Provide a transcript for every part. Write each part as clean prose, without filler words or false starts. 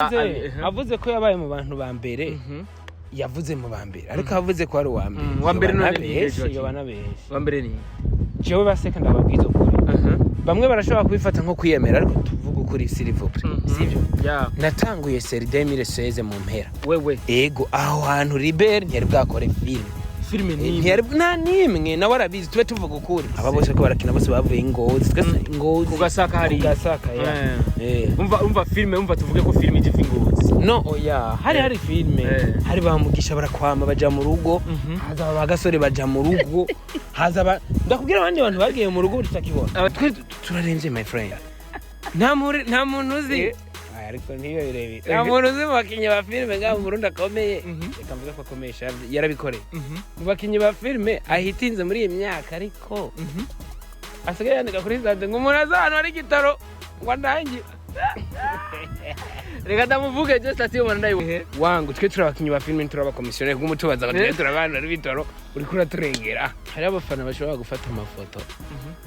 avuze ko yabaye mu bantu ba mbere yavuze mu ba mbere ariko avuze ko ari uwa mbere wa mbere none wa mbere ni jewe baseka ndababwiza ukuri bamwe barashobora kubifata nko kwiyemera ariko tuvuga ukuri silivopre sivyo natanguye série 2016 mu mpera wewe ego aho hantu Libert ntiyari bwakore filme ntiyari nta nimwe nawe arabizi tube tuvuga ukuri aba bose ko barakina bose bavuye ingozi twese ingozi ugasaka hari ugasaka umva filme umva tuvuge ko filme igifi ingozi no oya hari filme hari bamugisha barakwama baja mu rugo haza bagasore baja mu rugo haza ndakubwira abandi bantu bagiye mu rugo tutakibona turarenze my friend nta muntu uzi ariko niyo birebire nta muntu uzi mu bakinyi ba filme ngaho mu Burundi akomeye reka mvuga ko akomeye yarabikoreye mu bakinyi ba filme ahitinze muri iyi myaka ariko asigaye yandika kuri stade ngo umuntu azana ari gitaro ngo ndangi reka ndamuvuge just ati umuntu ndayibuhe wangu twe turabakinyi ba filme turabakomisiyone bw'umutubaza ngo twe turabana ari bitaro uri kura turengera hari abafana bashobora gufata amafoto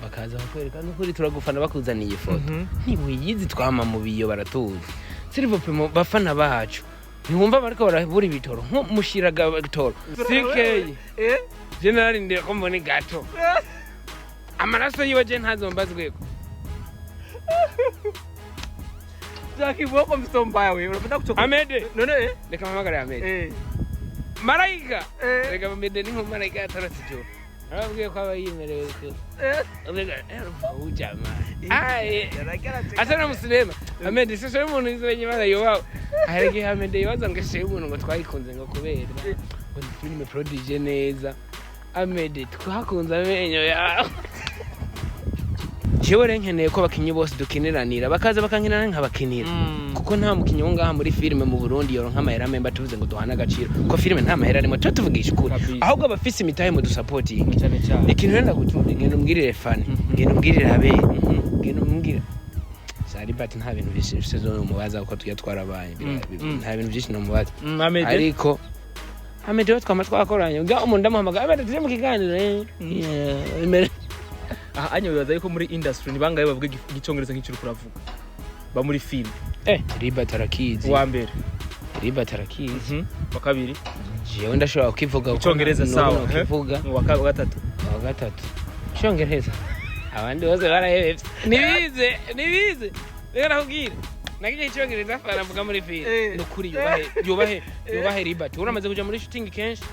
bakaza bakwereka n'ukuri turagufana bakuzaniye ifoto ntimuyizi twama mu biyo baratuzi silivopre mu bafana bacu ntiwumva bariko barabura ibitoro nko mushiraga bitoro sikeye general ndire ko mbone gato amaraso yiwe je ntazombazweko Joachim wako msomba wewe unapenda kutoka Amedé none reka mpamagara Amedé Malaika reka Amedé ni malaika ataratijo arabwiye ko abayimerewe ko ubega ujama asana musinema Amedé sese umuntu izenye bana yoba arege Amedé yoza ngeshe umuntu ngo twayikunze ngo kubera ngo filme prodige neza Amedé twakunze amenyo yawe jewe renkeneye ko abakinyi bose dukineranira bakaza bakankinana nk'abakinira kuko nta mukinyi wo ngaha muri filme mu Burundi yoro nk'amahera memba tuvuze ngo duhana agaciro ko filme nta mahera arimo tuvugisha ukuri ahubwo abafise imitahe mu dusupporting ikintu renda gutumva ngene umbwirire Fanny ngene umbwirire Abel ngene umbwirire Saribati nta bintu bishimse zo mubaza uko tujya twarabaye nta bintu byinshi no mubaza ariko Amedé twama twakoranye ngo umuntu ndamuhamagara Amedé tuje mu kiganiro aha anyo bibaza yuko muri industry nibangaye bavuga igicongereza nk'icyo kuravuga ba muri film riba tarakizi wa mbere riba tarakizi wa kabiri jewe ndashobora kukivuga icongereza sawa kukivuga wa gatatu icongereza abandi bose barahebye nibize reka nakubwira nagiye icongereza fara mvuga muri film nukuri yubahe riba uramaze kuja muri shooting kenshi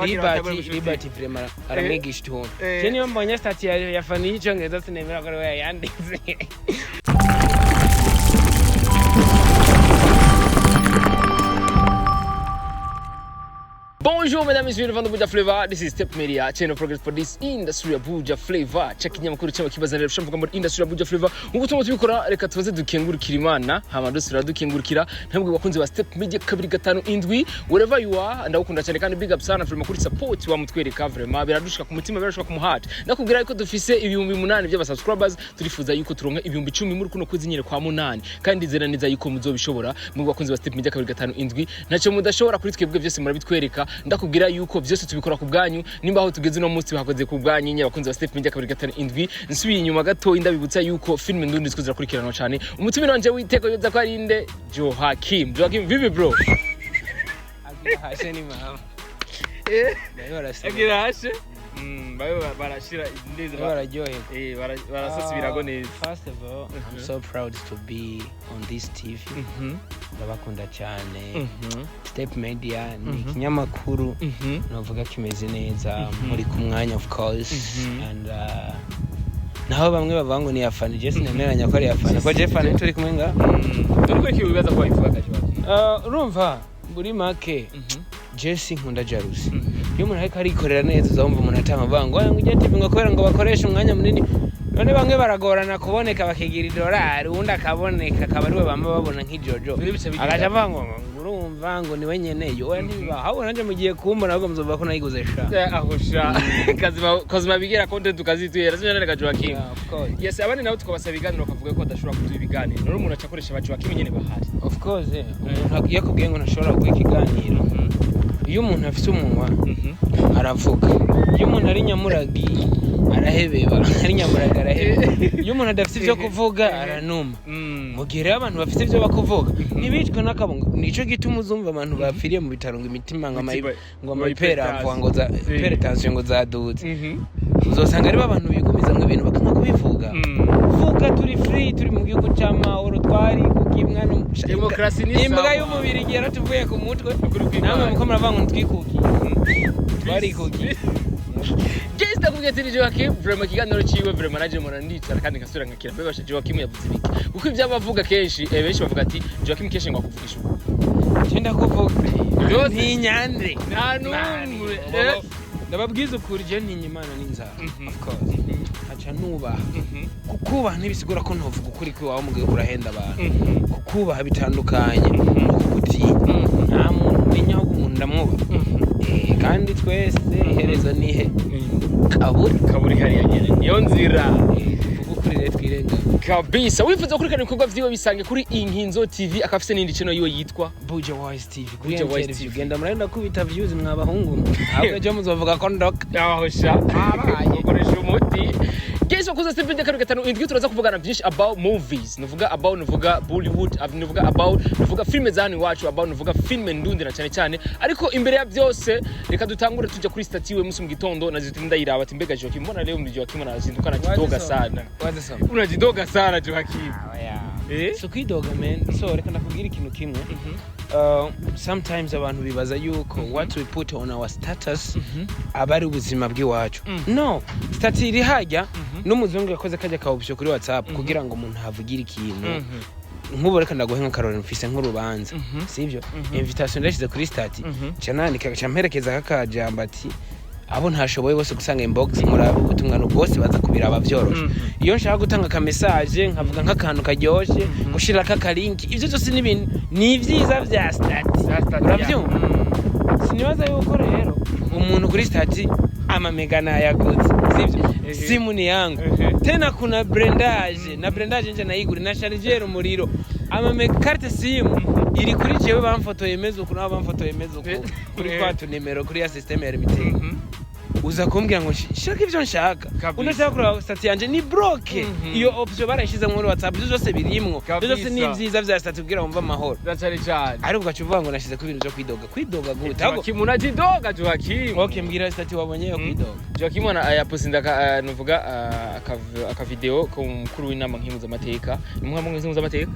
riba vraiment aramwigisha tuntu je niyo mbonye stati ya Fanny icongereza sinemera ko ari yanditse Bonjour mesdames et messieurs, Abuja Flavor. This is Step Media, channel progress for this industry Abuja Flavor. Check inyamakuru cyangwa kibazanira bishamvuga muri industry Abuja Flavor. Ubu tumwe tubikora reka tubaze dukengurukira Imana, hama dusira dukengurukira ntabwo bakunze ba Step Media 257 wherever you are. Ndagukunda cyane kandi big up sana film kuri support wa mutwereka vraiment biradushika ku mutima birashoka ku muhati. Ndakubwira ko dufise ibihumbi 8 by'aba subscribers turifuza yuko turonka ibihumbi 10 muri kuno kwezi nyine kwa 8 kandi nzeraniza yuko muzobishobora mu bakunze ba Step Media 257 ntacyo mudashobora kuri twebwe byose murabitwereka ndakubwira yuko byose tubikora ku bwanyu nimba aho tugeze no munsi bakoze ku bwanyu nye bakunze ba Step Media 257 nsubiye inyuma gato indabibutsa yuko film ndundi twizira kurikirana cyane umutumire wanje witeko yoza ko ari inde Joachim vivi bro hashe ni mama agira hashe bayo barashira indeze bararyohe barasasubirago neza. First of all I'm so proud to be on this TV ndabakunda cyane Step Media ni kinyamakuru navuga kimeze neza muri ku mwanya of course and naho bamwe bavuga ngo ni ya Fanny je sinemeranya ko ari ya Fanny ko je Fanny turi kumwe nga turi kweki bibaza ko ivuga kaje urumva buri make Jesse nkunda Jarusi iyo umuntu ariko arikorera neza uzumva umuntu atanga ngo ujye TV ngo kubera ngo bakoresha umwanya munini none bamwe baragorana kuboneka bakigira idolari undi akaboneka akabariwe bamba babona nk'ijojo agaje avango urumva ngo ni wenyene yo ntiba hawo nanje mugiye kumbona ahubwo muzova ko nayiguze sha aho sha kazi bigira content tukazitwera sinjana reka Joachim yes abandi nawe tukabasaba ibiganiro kavuga ko adashobora kuduha ibiganiro none umuntu acakoresha ba Joachim nyene bahari of course umuntu yakubwiye ngo ntashobora kugira ikiganiro iyo umuntu afite umunwa aravuga iyo umuntu ari nyamuragi arahebeba ari nyamuraga arahebeba iyo umuntu adafite ibyo kuvuga aranuma mugihe abantu bafite ibyo bakuvuga ntibicwe n'akabungo nico gituma uzumva abantu bapfiriye mu bitaro ngo imitima ngo amapera ngo za hypertension ngo zadutse uzosanga ari abantu bigumiza mu ibintu bakanga kubivuga vuga turi free turi mu gihugu cy'amahoro twari kukimwa no demokrasi ni imbwa y'umubiri gera tuvuye ku mutwe namwe muko muravanga twikukiye twari kukiye Gesta kugetira Joachim vraiment kiganiro ciwe vraiment naje mona ndicara kandi ngasura ngakira bebasha Joachim yavuze biki kuko ibyo abavuga kenshi benshi bavuga ati Joachim kenshi ngo akuvugisha cyenda kuvuga ntinyandre nta numwe ndababwiza ukuri je ntinyimana n'inzara of course acha nubaha kukubaha ntibisigura ko ntovuga ukuri kwi wawe mugihe urahenda abantu kukubaha bitandukanye no kugutinya nta muntu menyaho umuntu ndamwubaha kandi twese iherezo nihe kaburi hariya nyene niyo nzira tuvuga twirenga kabisa wifuza kurikana ibikorwa vyiwe bisange kuri Inkinzo TV akafise n'indi channel yiwe yitwa Buja Wise TV kuri genda murenda kubita views mwabahungu ahubwo je muzovuga ko ndoka yahosha abaye umuti Gezo kuza stepende karo gatanu indwi turaza kuvugana byinshi about movies nuvuga Bollywood nuvuga filme zani wacu nuvuga filme ndundi na cyane ariko imbere ya byose reka dutangure tujya kuri statiwe musi mu gitondo nazitinda iraba ati mbega Joachim mbona leo muri Joachim nazinduka nakidoga sana unajidoga sana Joachim so kwidoga man so reka ndakubwira ikintu kimwe sometimes abantu bibaza yuko what we put on our status abari ubuzima bw'iwacu no status iri hajya n'umuzungu yakoze kajya kawubisho kuri WhatsApp kugira ngo umuntu havugire ikintu nkubo reka ndagohe nka Caroline Ufise nk'urubanza sivyo invitation ndashize kuri stati canandika camperekeza kakajamba ati abo ntashoboye bose gusanga inbox murabe ubutumwa bwose baza kubiraba byoroshe iyo nshaka gutanga ka message nkavuga nk'akantu karyoshe gushira ka link ivyo byose ni vyiza vya stati uravyumva sinibaza yuko rero umuntu kuri stati amamegana yaguze sivyo simu ni yangu tena kuna brandage nje naiguri na charger umuriro carte simu iri kuri jewe bamfotoye mezo kuna bamfotoye mezo kuri kwatu nimero kuri ya system ya RMT uza kumbwira ngo shaka ivyo nshaka unashaka kuri stati yanje ni broke iyo option barashize muri WhatsApp byose birimwo byose ni vyiza vya stati kugira umva amahoro cyane ariko ugacuvuga ngo nashize ku bintu byo kwidoga gute Joachim unajidoga Joachim okay mbwira stati wabonye yo kwidoga Joachim anayaposinda nuvuga aka video ko mukuru w'inama nk'impuza amateka nimwe mu nk'impuza amateka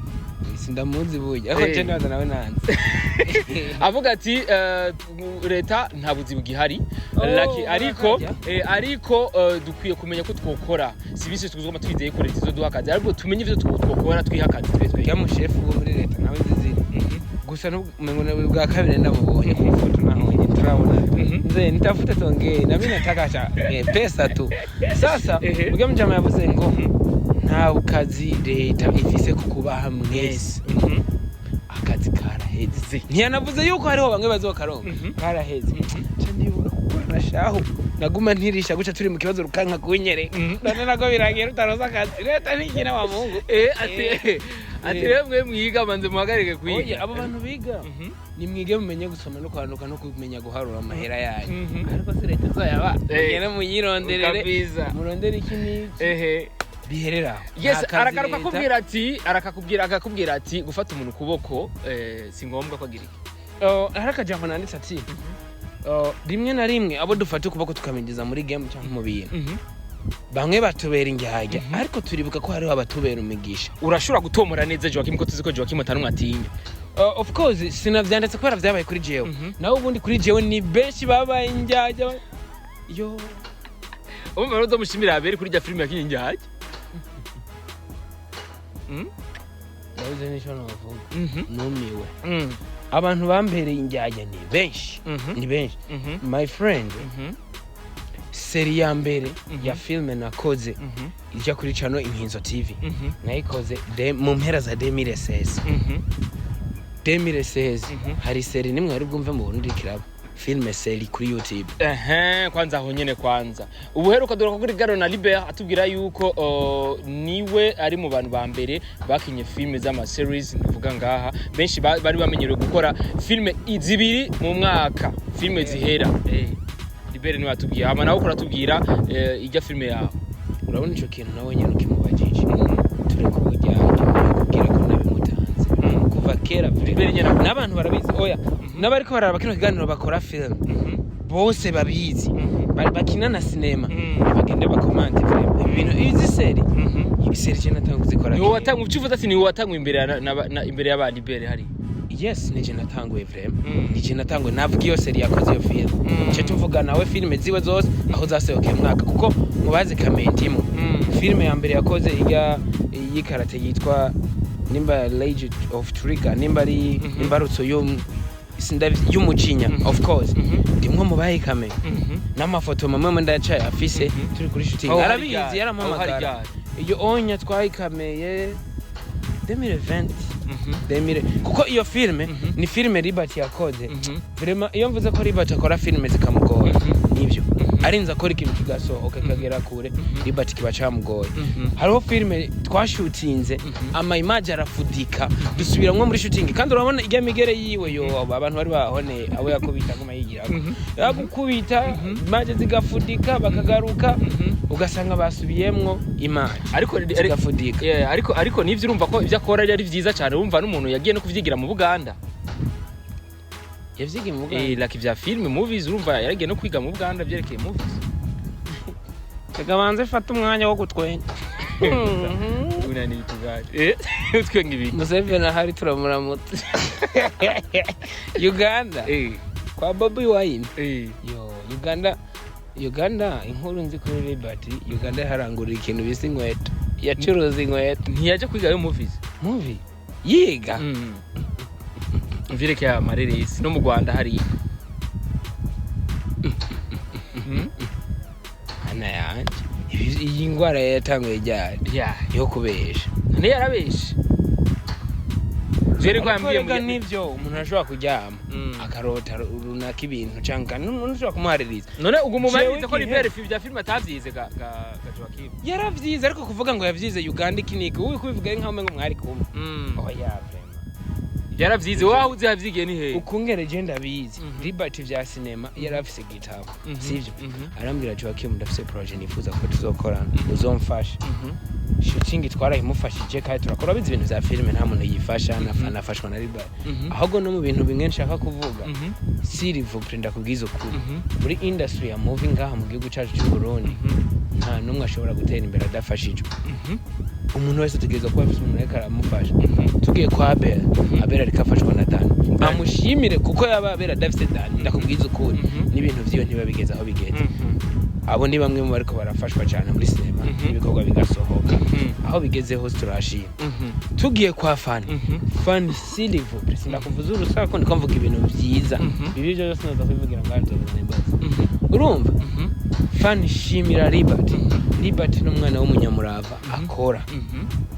sindamuzi buye aho je ndaza nawe nanze avuga ati leta nta buzi bugihari ariko dukwiye kumenya ko twokora sibise tuguzwa twizeye ko leta izoduha akazi ariko tumenye ivyo twokora twihakazi twese ya mushefu wo muri leta nawe nzizi gusa n'umengo bwa kabiri ndabubonye ku foto naho turabona nze nitafuta tongee na mimi nataka cha pesa tu sasa ubwo mjama yavuze ngo nta kazi leta ifise kukubaha mwese akazi karaheze ntiyanavuze yuko hariho bamwe bazokaronka karaheze ndibuka gukora shaho naguma ntirisha guca turi mu kibazo rukanka kunyere none nako birangiye rutaroza akazi leta ntikina wa Mungu ati remwe mwiga manze muhagarike kwiga oye abo bantu biga ni mwige mumenye gusoma no kwanduka no kumenya guharura amahera yanyu ariko se leta zayaba ngene muyironderere murondere ikini biherera yes arakaruka akakubwira ati gufata umuntu kuboko si ngombwa ko agira iki arakajambo nanditse ati rimwe na rimwe abo dufata ukuboko tukamengeza muri game cyangwa mu bintu bamwe batubera injyajya ariko turibuka ko hariho abatubera umugisha urashobora gutomora neza Joachim ko tuzi ko Joachim atanumwe atinya of course sinavyanditse ko byabaye kuri jewe nawe ubundi kuri jewe ni benshi babaye injyajya yo umva rero mushimira Abel kuri ya film ya kinjyajya Bavuze nisho navuga numiwe abantu bambereye injyajya ni benshi my friend seri ya mbere ya filme nakoze ijya kuri channel Inkinzo TV nayikoze mu mpera za 2016 hari seri nimwe ari bwumve mu Burundi kiraba filme seri kuri YouTube kwanza aho nyene kwanza ubuheruka dore ko kuri Garo na Libert atubwira yuko niwe ari mu bantu ba mbere bakinye filme z'ama series ndavuga ngaha benshi bari bamenyerewe gukora filme izibiri mu mwaka filme zihera Abel ni watubwiye hama nawe kuratubwira ijya filme yawe urabona ico kintu nawe nyene ukimubajije turi kujya kubwira ko nabimutanze kuva kera n'abantu barabizi oya n'abariko bararaba kino kiganiro bakora film bose babizi bakina na cinema bagende bakomante film ibintu izi seri ibiseri je natanguye zikora ni watanga ucivuza ati ni watanga imbere y'abandi Abel hari yes nije natanguye vraiment nije natanguye navuga iyo seri yakoze iyo film cyo tuvuga nawe filme ziwe zose aho zasohokeye mwaka kuko mubazi kamentimo filme ya mbere yakoze yikarate yitwa nimba Legend of Trigger nimba ari imbarutso y'umucinya of course ndimwe mu bayikame n'amafoto mamwe ndacaye afise turi kuri shooting arabizi yaramamagara iyo onya twayikameye 2020 kuko iyo filme ni filme Liberty yakoze vraiment iyo mvuze ko Liberty akora filme zikamugora nivyo arinza akora ikintu kigasohoka kagera kure Liberty kiba camugoye hariho filme twashootinze ama image arafudika dusubiramwe muri shooting kandi urabona ijya migere yiwe yo abantu bari bahone abo yakubita ngoma yigira yakubita image zigafudika bakagaruka ugasanga basubiyemwo image ariko zigafudika ariko nivyo urumva ko ivyo akora ari vyiza cyane urumva n'umuntu yagiye no kuvyigira mu Buganda yavyigiye mu Buganda like vya film movies urumva yaragiye no kwiga mu Buganda byerekeye movies kagabanze fata umwanya wo gutwenya unani bitugaje utwenga ibiki Museveni hari turamuramutse Uganda kwa Bobby Wine yo Uganda inkuru nzi kuri Liberty Uganda harangurira ikintu bisi inkweto yacuruza inkweto ntiyaje kwiga yo movie yiga mvireke ya mareresi no mu Rwanda hari ana yanje iyi ngwara yatanguye ryari yo kubesha ne yarabesha jere ko yambwiye nivyo umuntu ashobora kujyama akarota runaka ibintu canka n'ushobora kumuhaririza none ubwo mumarize ko Abel vya film atavyize ga Joachim yaravyize ariko kuvuga ngo yavyize Uganda ikinike uyu kubivuga nkaho mengo mwari kumwe oya yaravyize wahuze yavyigiye ni he ukungere je ndabizi Liberty vya cinema yarafise gitabo sivyo arambwira Joachim ndafise projet nifuza ko tuzokorana uzomfasha shooting twarayimufashije kandi turakora bizi ibintu vya filme nta muntu yifasha nafashwa na Liberty ahubwo no mu bintu bimwe nshaka kuvuga sirivu prenda kubwiza ukuri muri industry ya movie ngaha mu gihugu cyacu cy'u Burundi nta numwe ashobora gutera imbere adafashijwe umuntu wese tugeza kwa afise umuntu reka aramufasha tugiye kwa Abel ariko afashwa na Dan amushimire kuko yaba Abel adafise Dan ndakubwiza ukuri n'ibintu vyiyo ntibabigeza aho bigeze abo ni bamwe mu bariko barafashwa cyane muri cinema ibikorwa bigasohoka aho bigeze hose turashima tugiye kwa Fanny Silver president kuvuza urusako ndiko mvuga ibintu vyiza bibi byo byose naza kubivugira ngaho tuzana urumva Fanny shimira Liberty n'umwana w'umunyamurava akora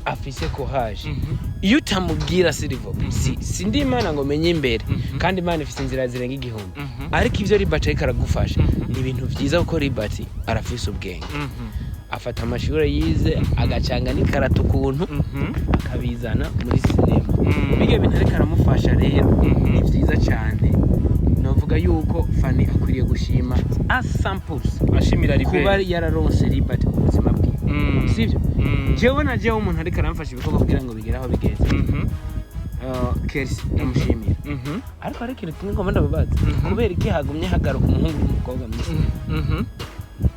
afise courage iyo utamubwira Silver sindi imana ngo menye imbere kandi imana ifise inzira zirenga igihumbi ariko ivyo Liberty ariko aragufasha ni ibintu vyiza kuko Liberty arafise ubwenge afata amashuri yize agacanga n'ikaratu kuntu akabizana muri cinema bige bintu ariko aramufasha rero ni vyiza cyane novuga yuko Fanny akwiriye gushima asamples ashimira kuba yararonse Liberty mu buzima bwe sivyo jewe na jewe umuntu ariko aramfasha ibikorwa kugira ngo bigere aho bigeze Kersi ndamushimira ariko ikintu kimwe ngomba ndababaza kubera iki hagumye hagaruka umuhungu n'umukobwa muri cinema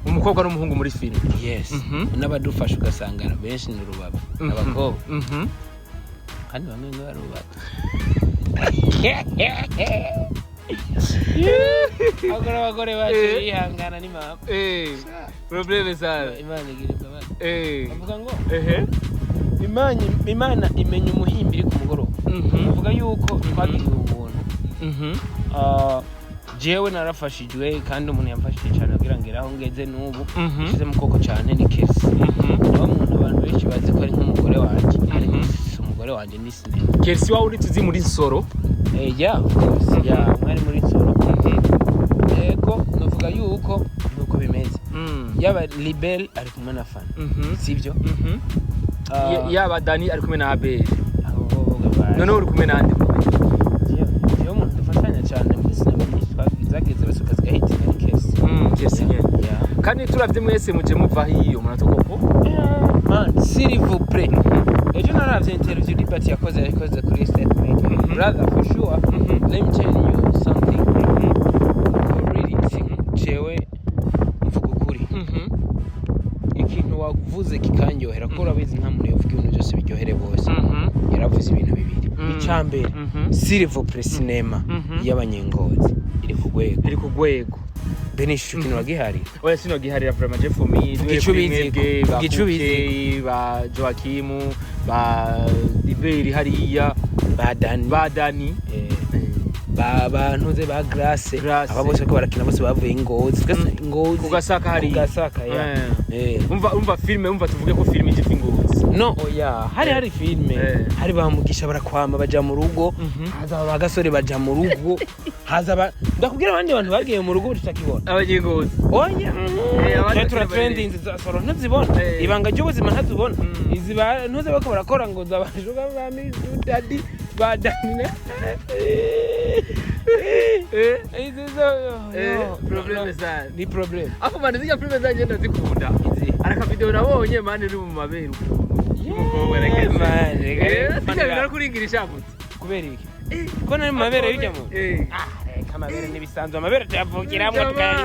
umukobwa n'umuhungu muri film yes n'abadufasha ugasanga benshi ni rubaba abakobwa kandi bamwe ngo barubaba abagore bacu bihangana ni mama probleme sana imana igira imbabazi bavuga ngo imana imenya umuhimbiri ku mugoroba bavuga yuko twagiriwe ubuntu jewe narafashijwe kandi umuntu yamfashije cyane kugira ngo eraho ngeze n'ubu shize mu koko cyane ni Kersi niwo muntu abantu benshi bazi ko ari nk'umugore wanje ariko umugore wanje ni sinema Kersi wawe uri tuzi muri Nsoro ya mwari muri Nsoro yego navuga yuko nuko bimeze yaba Libel ari kumwe na Fanny sivyo yaba Dani ari kumwe na Abel none uri kumwe nande yo muntu dufatanya cyane muri sinema zageze basuka zigahita na Kersi turavye mwese muje muva hiyo muratokoko man s'il vous plaît ejo naravye interview Liberty yakoze kuri statement brother for sure let me tell you something really jewe mvuga ukuri ikintu wavuze kikanyohera ko urabizi nta muntu yovuga ibintu byose biryohere bose yaravuze ibintu bibiri icambere s'il vous plaît cinema y'abanyengozi iri ku rwego Benish kintu wagihari oya sino giharira vraiment je for me gicubizi ba Joachim ba Abel hariya ba Dani ba ntuze ba Grace aba bose ko barakina bose bavuye ingozi kugasaka hariya umva filme tuvuge ko filme igifi ingozi no oya hari filme hari bamugisha barakwama baja mu rugo haza bagasore baja mu rugo haza ndakubwira abandi bantu bagiye mu rugo tutakibona abagengozi oya tura trending soro ntazibona ibanga ry'ubuzima ntazibona izi ntuze bako barakora ngo zabashuka bami dadi badani problem sana ni problem ako mane zijya problem zanje ndazikunda araka video nabonye mane uri mu mabere umukobwa rekeze sijya kuringirisha gute kubera iki ko nari mu mabere y'ujyamo kamabere nibisanzwe amabere tuyavukiramo tukari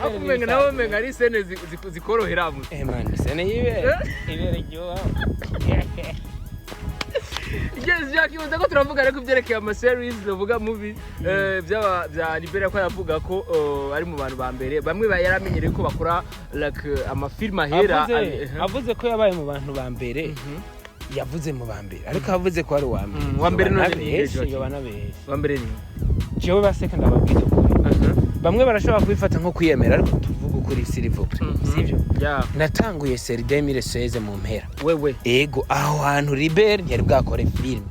akumenga nawe menga ari sene zikorohera mu man sene ibere ryo Yes, Joachim, ndako turavuga reko byerekeye ama series novuga movie bya Libera ko yavuga ko ari mu bantu ba mbere bamwe yaramenyereye ko bakora like ama film ahera avuze ko yabaye mu bantu ba mbere yavuze mu ba mbere ariko avuze ko ari wa mbere none wa mbere ni jewe ba second ababwizo bamwe barashobora kubifata nko kwiyemera ariko tuvuga ukuri s'il vous plaît sivyo natanguye série 2016 mu mpera wewe ego aho hantu Libera yari bwakore film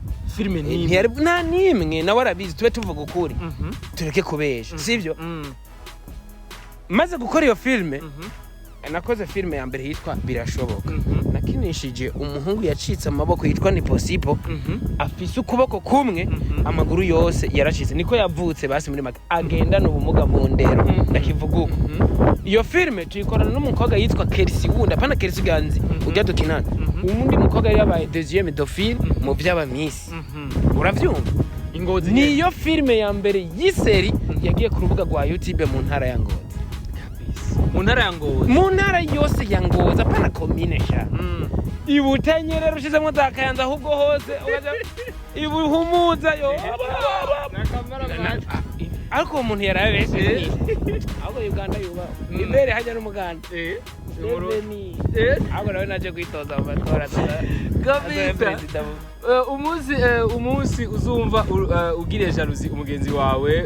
ni yari na nimwe na warabizi tube tuvuga ukuri tureke kubesha sivyo maze gukora iyo filme nakoze filme ya mbere yitwa birashoboka nakinishije umuhungu yacitse amaboko yitwa ni possible afise ukuboko kumwe amaguru yose yaracitse niko yavutse basi muri maka agenda n'ubumuga mu ndero ndakivuga uko iyo filme tuyikorana n'umukobwa yitwa Kersi wunda pana Kersi ganzi ujya dukinana umundi mukobwa yari yabaye deuxième dauphine mu by'abamisi uravyumva ingozi niyo filme ya mbere y'iseri yagiye ku rubuga rwa YouTube mu ntara ya Ngozi mu ntara yose ya Ngozi apana commune sha ibutanyerera ushizemo zakayanza ahubwo hose ugaja ibuhumuza yo ariko umuntu yarabeshe ahubwo Uganda yuba imbere hajya n'umuganda ahubwo nawe naje kwitoza mu matora kabisa umunsi uzumva ugire jalousie umugenzi wawe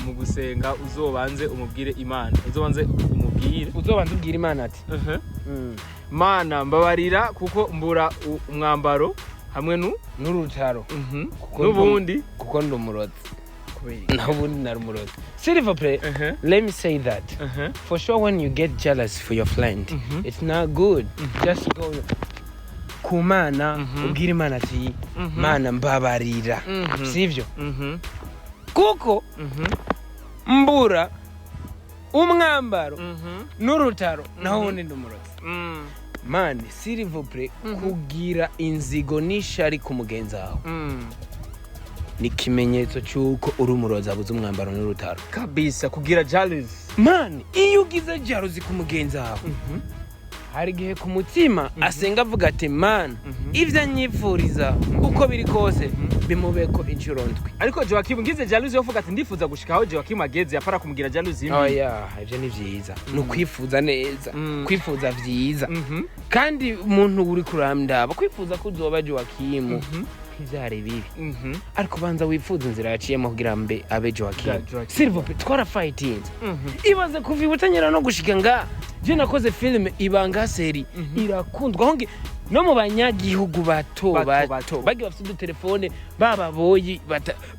mu gusenga uzobanze umubwire Imana uzobanze ubwire Imana ati Mana mbabarira kuko mbura umwambaro hamwe n'urutaro n'ubundi kuko ndumurozi n'ubundi narumurozi s'il vous plaît let me say that for sure when you get jealous for your friend it's not good just go ku Mana ubwire Imana ati Mana mbabarira sivyo kuko mbura umwambaro n'urutaro naho ubundi ndumurozi man s'il vous plaît kugira inzigo n'ishari ku mugenzi wawe ni kimenyetso cyuko uri umurozi abuze umwambaro n'urutaro kabisa kugira jealous man iyo ugize jealous ku mugenzi wawe hari gihe ku mutima asenga avuga ati man ivyo anyifuriza uko biri kose bimubeko inshuro ndwi ariko Joachim ngize jealousy yovuga ati ndifuza gushikaho Joachim ageze yapara kumugira jealousy imwe oya ivyo ni vyiza no kwifuza neza kwifuza vyiza kandi umuntu uri kuramdaba kwifuza ko uzoba Joachim ivyari bibi ariko banza wifuza inzira yaciyemo kugira mbe abe Joachim s'il vous plaît twara fighting ibaze kuva ibutanyera no gushika nga je nakoze filme ibanga seri irakundwa honge no mu banyagihugu bato bagi bafite udutelefone bababoyi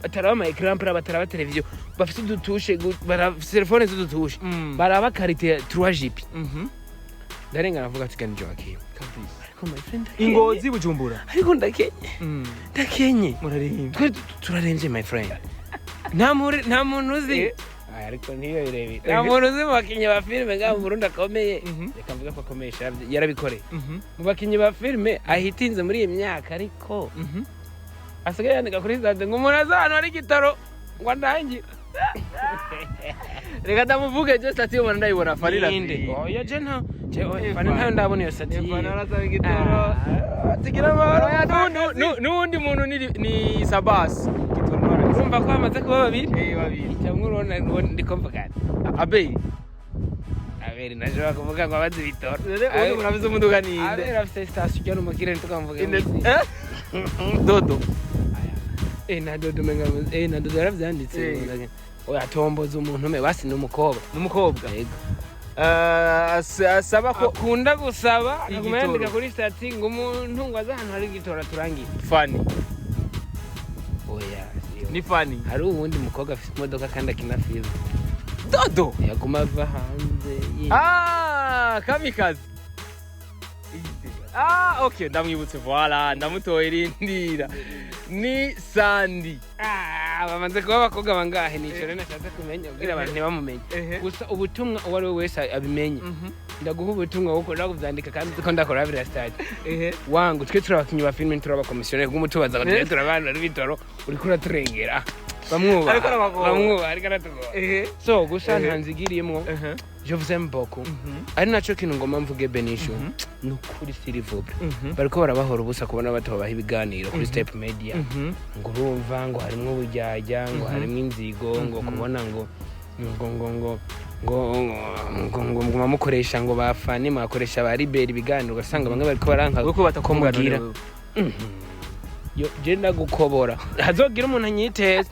bataraba ama ecran para bataraba televiziyo bafite udutushe telefone z'udutushe baraba karite 3GP ndarenga navuga ati kan Joachim ariko my friend ingozi Bujumbura ariko ndakenye murarihimba turarenze my friend nta muntu uzi ariko ntiyo birebire nta muntu uzi mu bakinnyi ba filime ngaho mu Burundi akomeye reka mvuga ko akomeye yarabikoreye mu bakinnyi ba filime ahitinze muri iyi myaka ariko asigaye yandika kuri stade ngo umuntu aza hano hari igitoro ngo ndangire reka ndamuvuge je stati yo ndayibona Fanny Lavine oya je nta Fanny ntayo ndabona iyo stati Fanny arasaba igitoro tigira amahoro n'uwundi muntu ni Sabas urumva ko bamaze kuba babiri babiri cyangwa urabona ndiko mvuga Abel naje bakuvuga ngo abazi ibitoro ubundi murabize umuduga ni inde Abel afite station ujya n'umukire tukamvuga Dodo na Dodo menga na Dodo yaravyanditse oya tomboza umuntu me basi n'umukobwa yego asaba ko akunda gusaba agumendeka kuri stati ngo umuntu ngo aza hano hari igitora turangiye Fanny oya ni Fanny hari uwundi mukobwa afite imodoka kandi akina film Dodo yaguma ava hanze kamikazi okay ndamwibutse voilà ndamutoye irindira ni Sandy bamaze kuba abakobwa bangahe nicyo rero nashatse kumenya kugira abantu ntibamumenye gusa ubutumwa uwo ari we wese abimenye ndaguha ubutumwa wo kora kuvyandika kandi ko ndakora bira stade wangu twe turabakinyi ba filime turabakomisiyoneri kumutubaza ngo turabana n'ibitoro uri kura turengera bamwuba ariko aratugora so gusa ntanzigiriyemwo je vous aime beaucoup ari naco kintu ngoma mvuge Benisho nukuri s'il vous plaît bariko barabahora ubusa kubona batobaha ibiganiro kuri Step Media ngo urumva ngo harimwo ubujyajya ngo harimwo inzigo ngo kubona ngo mukoresha ngo bafane makoresha ba Abel ibiganiro ugasanga bamwe bariko baranka uko batakombwira yo genda gukobora hazogira umuntu anyiteza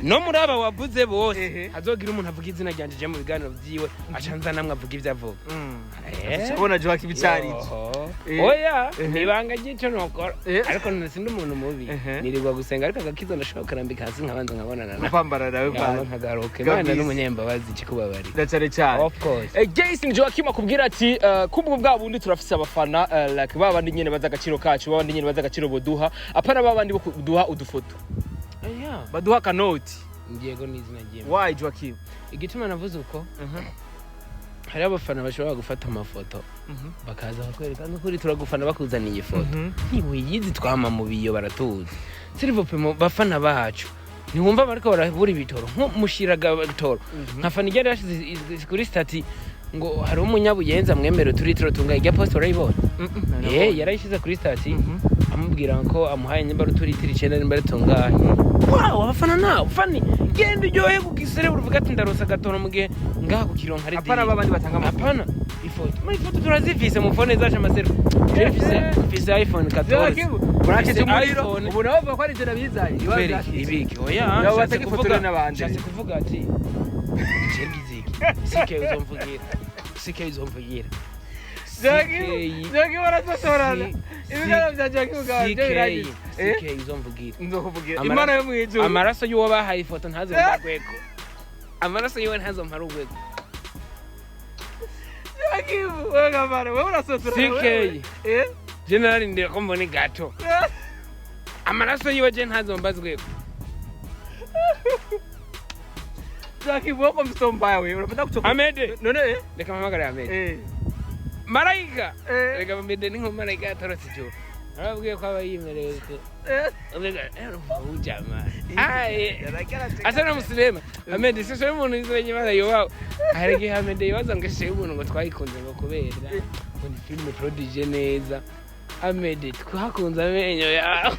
no muraba wabuze bose hazogira umuntu avuga izina ryanje je mu biganiro byiwe acanza namwe avuga ivyo avuga ubona Joachim cyari oya nibanga gico nokora ariko nasindi umuntu mubi nirirwa gusenga ariko agakizo ndashaka karambika hasi nkabanza nkabonana na kupambara nawe kwa nkagaruke mana n'umunyembabazi kikubabari ndacare cyane of course Jason Joachim akubwira ati kubwo bwa bundi turafise abafana like babandi nyene baza agaciro kacu babandi nyene baza agaciro boduha apana babandi bo kuduha udufoto baduha kanoti Diego nizina giye why Joachim igituma navuze uko hari abafana bashobora gufata amafoto bakaza bakwereka n'ukuri turagufana bakuzaniye ifoto ntiwiyizi twama mu biyo baratuzi sirivope mu bafana bacu ntiwumva bariko barabura ibitoro nko mushiraga bitoro nka Fanny igera yashize kuri stati ngo hari umunyabuyenza mwemero turitiro tungaye ya post urayibona yarayishize kuri stati amubwira ko amuhaye nyambaro turitiro 9 n'imbere tungaye wow abafana na Fanny genda uryohe kugisere uruvuga ati ndarosa gatoro mugihe ngaha ku kironka ari apana babandi batanga apana ifoto turazivise mu phone zaje amasero Ufise iPhone 14 urakije umuriro ubu nawe bavuga ko ari jena bizaye ibiki oya bataka ifoto n'abandi cyase kuvuga ati Chengiziki sike uzomvugira Joachim barasotorana ibigara bya Joachim gaje sike uzomvugira nzokuvugira imana yo mwijuru amaraso y'uwo bahaye ifoto ntazo mbagweko amaraso y'uwo ntazo mparugweko Joachim wega mara wewe urasotorana sike general ndira ko mbone gato amaraso y'uwo je ntazo mbazweko Joachim wako msomba wewe unapenda kuchoka Amedé none reka mpamagara Amedé Marayika reka Amedé ni nko marayika atarotse cyo arabwiye ko abayimereye ko ujama asana muslima Amedé sese umuntu izwenye bana yowa harege Amedé yaza ngashe umuntu ngo twayikunze ngo kubera ngo ni film prodige neza Amedé twakunze amenyo ya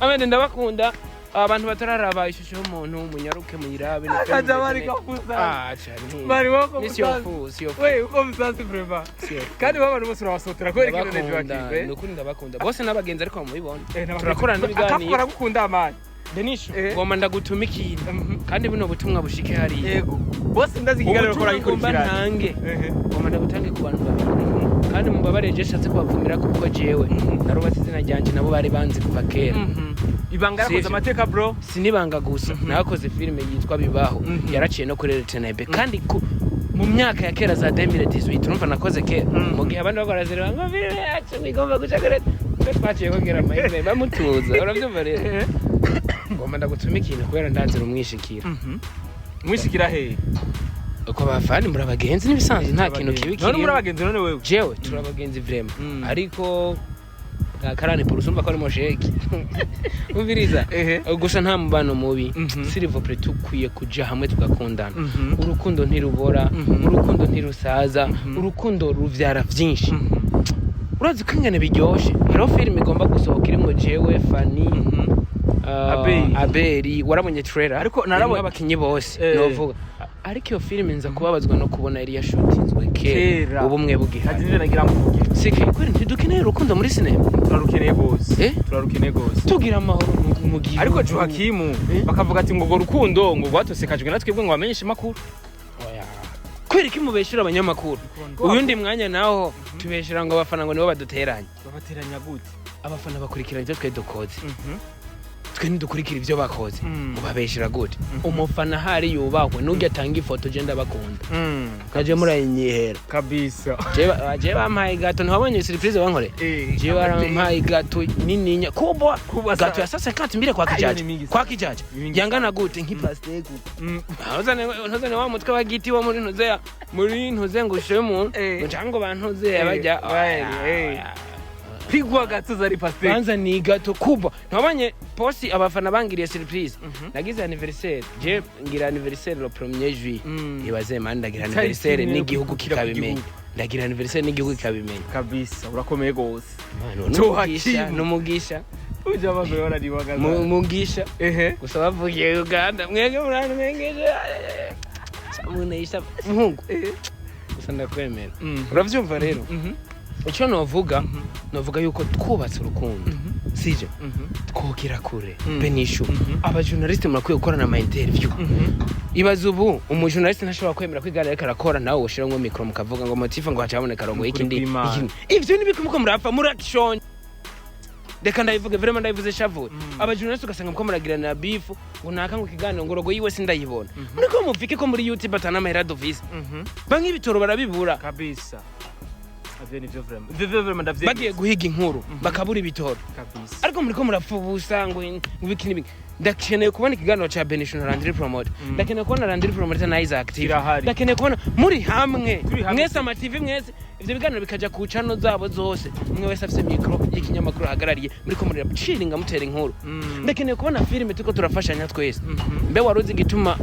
Amedé ndabakunda abantu batararaba ishusho y'umuntu munyaruke muyirabe akaza bari kafuza cyane bari wako musanze we uko musanze vraiment kandi baba bose urabasotera ko reka none Joachim nukuri ndabakunda bose nabagenzi ariko mubibona turakorana n'ibiganiro akakora gukunda amani Denisho ngoma ndagutuma ikintu kandi buno butumwa bushike hari yego bose ndazikiganiro ko rayikurikira ntange ngoma ndagutange ku bantu babiri kandi mubabare je shatse kubavumira kuko jewe narubatse izina ryanje nabo bari banzi kuva kera ibanga yakoze amateka bro sinibanga gusa nakoze filime yitwa Bibaho yaraciye no kuri RTNB kandi mu myaka ya kera za 2018 urumva nakoze kera mu gihe abandi bakorazira ngo filime yacu igomba gucagareta ngo twaciye kongera amahirwe bamutuza urabyumva rero ngoma ndagutuma ikintu kubera ndanzira umwishikira mwishikira he uko bafani muri abagenzi nibisanzwe nta kintu kibi kiri none muri abagenzi none wewe jewe turi abagenzi vraiment ariko karani porusumva ko ari mosheki umviriza gusa nta mubano mubi s'il vous tukwiye kuja hamwe tugakundana urukundo ntirubora urukundo ntirusaza urukundo ruvyara vyinshi urazi ko ingene biryoshe hero film igomba gusohoka irimo jewe Fanny Abel warabonye trailer ariko narabonye abakinyi bose novuga ariko iyo film nza kubabazwa no kubona yari yashutinzwe kera ubumwe bugihari azinje nagira mvuge sike kweri ntidukeneye urukundo muri sinema turarukeneye gose turarukeneye gose tugira amahoro mu gihe ariko Joachim bakavuga ati ngo rukundo ngo gwatosekajwe natwe bwo ngo bamenyeshe makuru oya kweri kimubeshira abanyamakuru uyundi mwanya naho tubeshira ngo abafana ngo nibo baduteranya gute abafana bakurikira ibyo twe dukoze twe ntidukurikira ibyo bakoze ubabeshira gute umufana hari yubahwe n'ujya atanga ifoto je ndabakunda kaje muranyihera kabisa je bampaye gato ntabonye surprise bankore je barampaye gato nininya kubwa gato ya sasa kati mbire kwa kijaje yangana gute nk'iplastic ntozane wa mutwe wa giti wa muri ntoze ngo shemu ngo bantoze abajya pigwa gato zari pasteur banza ni gato kubwa ntabanye posti abafana bangiriye surprise nagize anniversaire je ngira anniversaire le 1er juillet ibaze man ndagira anniversaire n'igihugu kikabimenya ndagira anniversaire n'igihugu kikabimenya kabisa urakomeye gose n'umugisha uje abagore barariwagaza mugisha gusa bavugiye Uganda mwege murana mwengeje samuneisha muhungu gusa ndakwemera uravyumva rero icyo novuga yuko twubatse urukundo sije twogera kure benishu abajournaliste murakwiye gukorana ama interview ibaza ubu umujournaliste ntashobora kwemera kwigana ariko arakora nawe ushira ngo micro mukavuga ngo motifa ngo hacaboneka rongo y'ikindi ivyo nibikumuko murapfa murakishonye reka ndayivuge vraiment ndayivuze shavu abajournaliste ugasanga muko muragirana beef ngo naka ngo kiganiro ngo rogo yiwe sindayibona muriko muvike ko muri YouTube atana mahera dovise banki bitoro barabibura kabisa vraiment bagiye guhiga inkuru bakabura ibitoro kabisa ariko muriko murapfubusa ngo ibiki nibiki ndakeneye kubona ikiganiro cha Benisho na Landry Promote ndakeneye kubona Landry Promote na Isaac TV ndakeneye kubona muri hamwe mwese ama TV mwese ivyo biganiro bikaja ku channel zabo zose umwe wese afise micro y'ikinyamakuru hagarariye muriko muri chilinga mutera inkuru ndakeneye kubona filime tuko turafashanya twese mbe waruzi gituma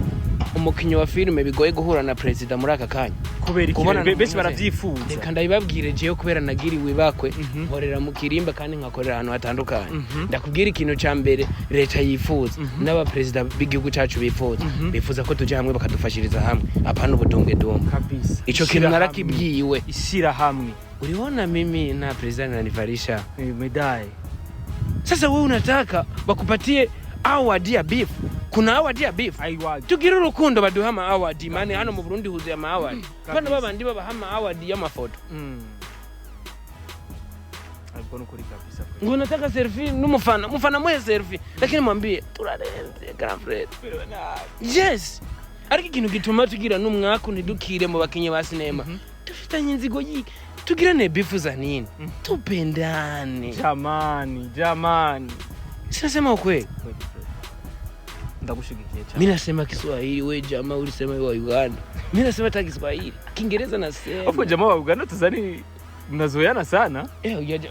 umukinyo wa filime bigoye guhura na president muri aka kanya kubera iki benshi baravyifuza reka ndabibabwire jeyo kubera nagiriwe bakwe nkorera mu kirimba kandi nkakorera ahantu hatandukanye ndakubwira ikintu ca mbere leta yifuza n'aba president b'igihugu cacu bifuza ko tuje hamwe bakadufashiriza hamwe apana ubudunge dumwe kabisa ico kintu narakibwiwe ishira hamwe uliona mimi na president ananivarisha medai sasa wewe unataka bakupatie award ya beef kuna award ya beef tugira urukundo baduhama award mane hano mu Burundi huzuye ama award bana babandi babahama award y'amafoto alikuwa nukuri kabisa ngo nataka selfie mufana mwe selfie lakini mwambie turarenze grand frère yes ariko ikintu gituma tugira n'umwaka ntidukire mu bakinyi ba sinema dufitanye inzigo yiki tugira ne beef za nini tupendane jamani sinasema ukweli ndakushigikiye cyane mimi nasema Kiswahili wewe jamaa ulisema wa Uganda mimi nasema hata Kiswahili Kiingereza nasema hapo jamaa wa Uganda tuzani mnazoeana sana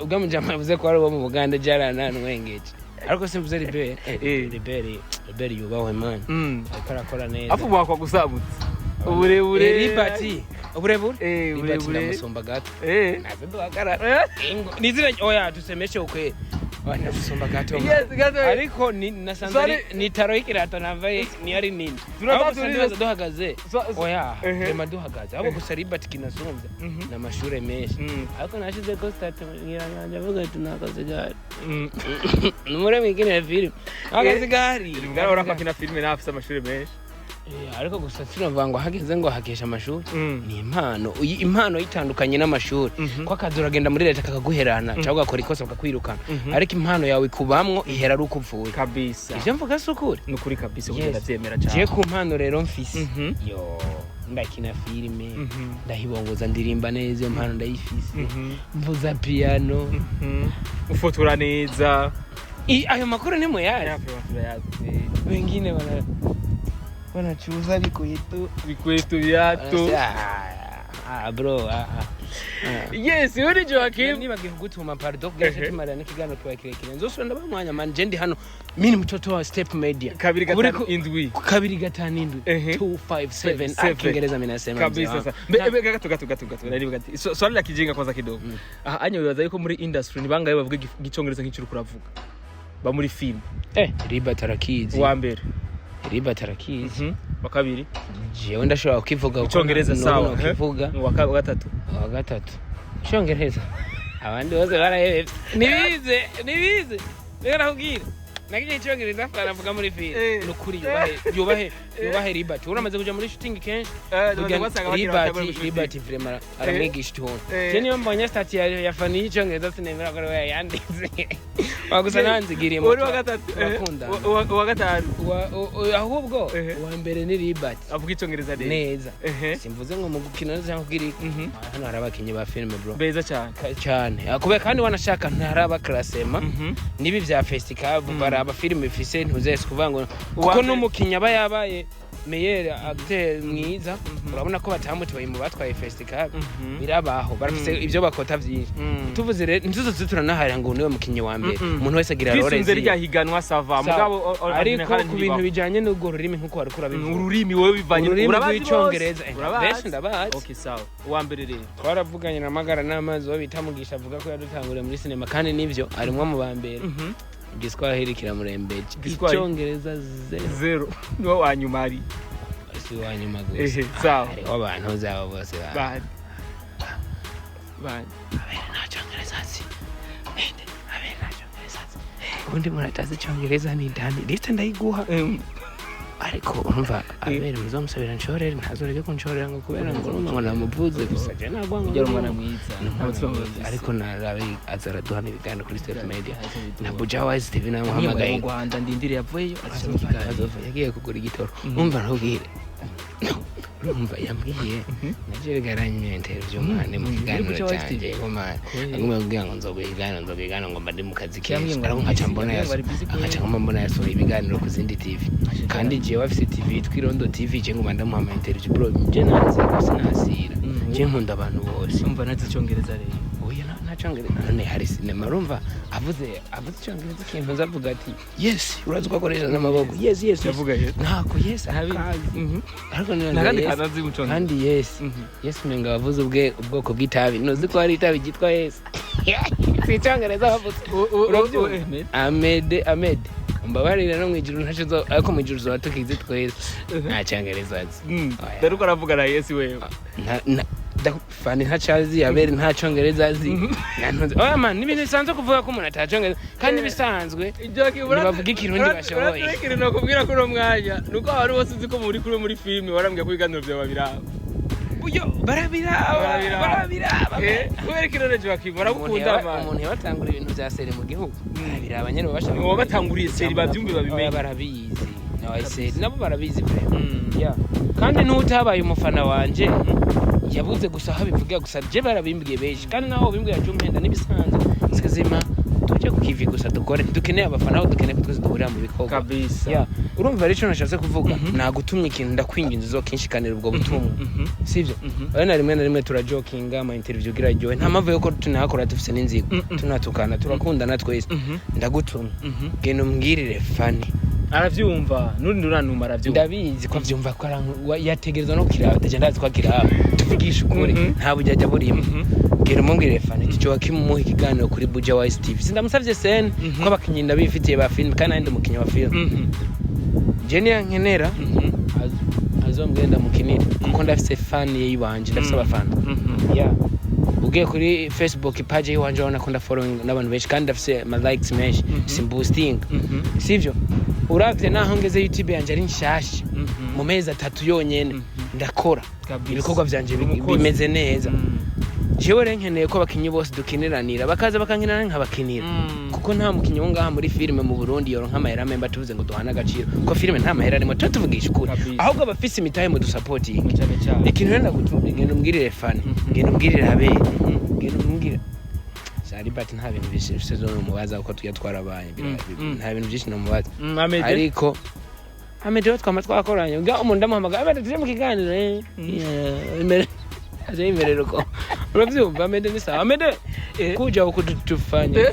ugama jamaa yavuze ko ari wo mu Uganda jara nanu wengeje ariko simvuze liberi yubawe man akarakora neza afu mwakwa gusabutse uburebure liberty liberty namusomba gato nazo duhagarara nizira oya tusemeshe ukwe wana musomba gato ariko nasanze ni taro ikirato navaye ni ari nini turabaza duhagaze oya rema duhagaze abo gusa liberty kinasumvya na mashure menshi ariko nashize ko start ngiranya avuga tunakaze gari numure mwigine film akaze gari ngara kwa kina film nafisa mashure menshi ariko gusa turavangwa hageze ngo hakesha amashuri ni impano itandukanye n'amashuri ko akazi uragenda muri leta kakaguherana cyangwa ugakora ikosa bakakwirukana ariko impano yawe kubamwo ihera ari uko upfuye kabisa ivyo mvuga sukuri nukuri kabisa kugenda byemera cyane je ku mpano rero mfise yo ndakina filime ndahibongoza ndirimba neza iyo mpano ndayifise mvuza piano ufotora neza ayo makuru ni mwe yaje wengine wanachuuza vikwetu viatu. Bro. Yes, uri Joachim. Nibagiye kugutuma pardon gashe tumara n'ikiganiro kwa kirekire. Nzosubira ndabamwanya man je ndi hano mini mtoto wa Step Media. 2 5 257 Kiingereza mimi nasema kabisa. Sasa gato nari bagati swali la kijinga kwanza kidogo. Anya wibaza yuko muri industry ni bangaye bavuga igicongereza nk'icyo kuravuga ba muri film riba tarakizi wa mbere riba tarakizi wa kabiri jewe ndashobora kukivuga icongereza sawa kukivuga wa gatatu icongereza abandi bose barahebye nibize rero kubwira nakije icongereza faravuga muri film nukuri yubahe riba uramaze kuja muri shooting kenshi riba vraiment aramwigisha tone cyane mbonye stati ya Fanny icongereza sinemera ko yanditse wagusa nanzigiriye mu bakunda wa gatanu ahubwo wa mbere ni riba avuga icongereza neza simvuze ngo mu gukina cyangwa kugiri hano harabakinye ba film bro beza cyane akube kandi wanashaka ntaraba classema nibi vya festival baraba film Ufise ntuzese kuvuga ngo kuko n'umukinya yabaye meilleur acteur mwiza urabona ko batamutiwe mu batwaye festival birabaho barafise ivyo bakota vyinshi tuvuze rero ntuzo turanahara ngo niwe mukinyi wa mbere umuntu wese agira role nzi rya higanwa sava mugabo ariko ku bintu bijanye n'ubwo rurimi nkuko wari kurabivuga ururimi wowe bivanye urabazi icongereza benshi ndabazi okay sawa uwa mbere rero twaravuganye na magara n'amazi wo bitamugisha avuga ko yadutanguriye muri cinema kandi nivyo arimwe mu bambere Giswahili kiramurembeje icongereza 0 no wanyuma ari si wanyuma gusa sawa abantu zabo bose bani nta congereza si nta congereza undi muratazi icongereza ni dani liste ndayiguha ariko urumva Abel muzomusabira nshorere ntazoreke kunshorera ngo kubera ngo namuvuze gusa je nagwa ngo yari umwana mwiza ariko narabe azaraduhana ibiganiro kuri Step Media na Buja Wise TV na muhamagaye mu Rwanda ndindire yavuyeyo yagiye kugura igitoro umva ntubwire umva yambwiye naje garanye interview mane mu kiganiro cyanje komana agomba kugira ngo nzobigana ngo mbande mu kazi kenshi ariko nkaca mbona yasohoye ibiganiro ku zindi TV kandi je wafise TV twirondo TV je ngo ndamuha interview bro je nanze gusinasira je nkunda abantu bose umva nazi icongereza rero oya nacongereza none hari cinema rumva avuze icongereza ikintu nzavuga ati yes urazi ko akoresha n'amaboko yes yavuga ntako yes ariko nagazi mucongereza kandi yes menga bavuze ubwoko bw'itabi nozi ko hari itabi gitwa yes si icongereza bavuze Amedé mbabarira no mwijuru ntacho ariko mwijuru zo atukize twese nta cyongereza dero ko aravuga na yes wewe Fanny ntachazi Abel nta cyongereza azi oya man nibi nisanzwe kuvuga ko umuntu atacyongereza kandi bisanzwe bavuga ikirundi bashoboye ikintu no kubwira ko no mwanya nuko ari wose uzi ko muri film warambwiye ko ibiganiro byawe babiraba uyo barabiraba kubera ikintu Joachim barakunda umuntu yabatangura ibintu bya seri mu gihugu barabiraba nyene babashaka ngo batanguriye seri bavyumbe babimenye barabizi nabo barabizi pe kandi n'utabaye umufana wanje yabuze gusa habivuga gusa je barabimbwiye beje kandi naho bimbwiye ajumpenda nibisanzwe sikazima tuje kukivi gusa dukore dukeneye abafana aho dukeneye kutwe duhurira mu bikorwa kabisa urumva rero nashatse kuvuga nagutumye ikintu ndakwinginze zo kinshikanira ubwo butumwa sivyo bana rimwe na rimwe turajokinga ama interview girajyowe nta mpamvu yuko tunakora dufise n'inzigo tunatukana turakundana twese ndagutumye geno mbwirire Fanny aravyumva nundi uranuma aravyumva ndabizi ko avyumva ko yategerezwa no kiraba ndazi ko kiraba tuvugisha ukuri nta bujyaja burimo gero mumbwire Fanny Joachim mu ikiganiro kuri Buja Wise TV sindamusavye sen ko abakinyi ndabifitiye ba film kandi ndi mukinyi wa film Jenny yankenera azombwenda mukinira kuko ndafise Fanny yibanje ndafise abafana ugiye kuri Facebook page yiwanje ubona ko ndafollowing n'abantu benshi kandi ndafise ma likes menshi simboosting sivyo uravye naho ngeze YouTube yanje ari nshasha mu mezi 3 yonyene ndakora ibikorwa vyanje bimeze neza jewe renkeneye ko abakinyi bose dukiniranira bakaza bakankinana nk'abakinira kuko nta mukinyi wo ngaha muri filime mu Burundi yoronka amahera memba tuvuze ngo duhana agaciro ko filime nta mahera arimo tuvugisha ukuri ahubwo abafise imitahe mu dusupporting ikintu renda gutumye ngendo mbwirire Fanny ngendo mbwirire Abel ngendo mbwirire sari but nta bintu bishise zo mubaza uko tujya twarabaye nta bintu byinshi no mubaza ariko Amedé twama twakoranye nga umuntu ndamuhamagara Amedé tuje mu kiganiro imbere aje imbere ruko uravyumva Amedé ni sawa Amedé kuja ukutufanya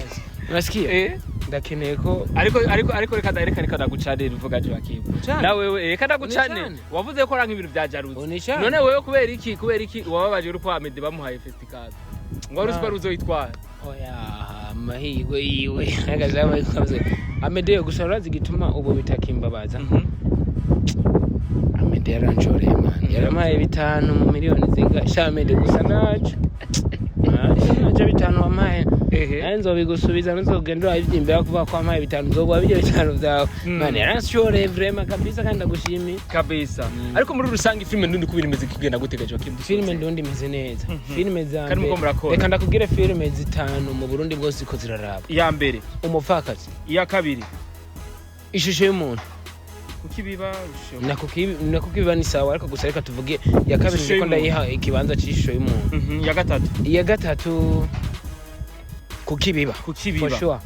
unasikia ndakeneye ko ariko reka ndagucane uvuga Joachim na wewe reka ndagucane wavuze ko ranka ibintu bya jaruzi none wewe kubera iki wababaje uri kwa Amedé bamuhaye festival ngo ari super uzoyitwara oya mahigwe yiwe agazama ikaze Amedé gusa urazi gituma ubu bitakimbabaza Amedé yaranchoreye man yaramaye 5 mu miliyoni zinga sha Amedé gusa nacu naje 5 wamaye enzo bigusubiza nzogenda ivyimbe kuvuga ko amaye 5 zogwa bijye 5 vyawe man yaranchoreye vraiment kabisa kandi ndagushimiye kabisa ariko muri rusangi filme ndundi kubira imeze kigenda gutega Joachim filme ndundi imeze neza filme zambe reka ndakubwire filme 5 mu Burundi bwose ko ziraraba ya mbere umupfakazi iya kabiri ishusho y'umuntu kukibiba nakukibiba ni sawa ariko gusa reka tuvuge ya kabiri ko ndayiha ikibanza cy'ishusho y'umuntu ya gatatu kukibiba for sure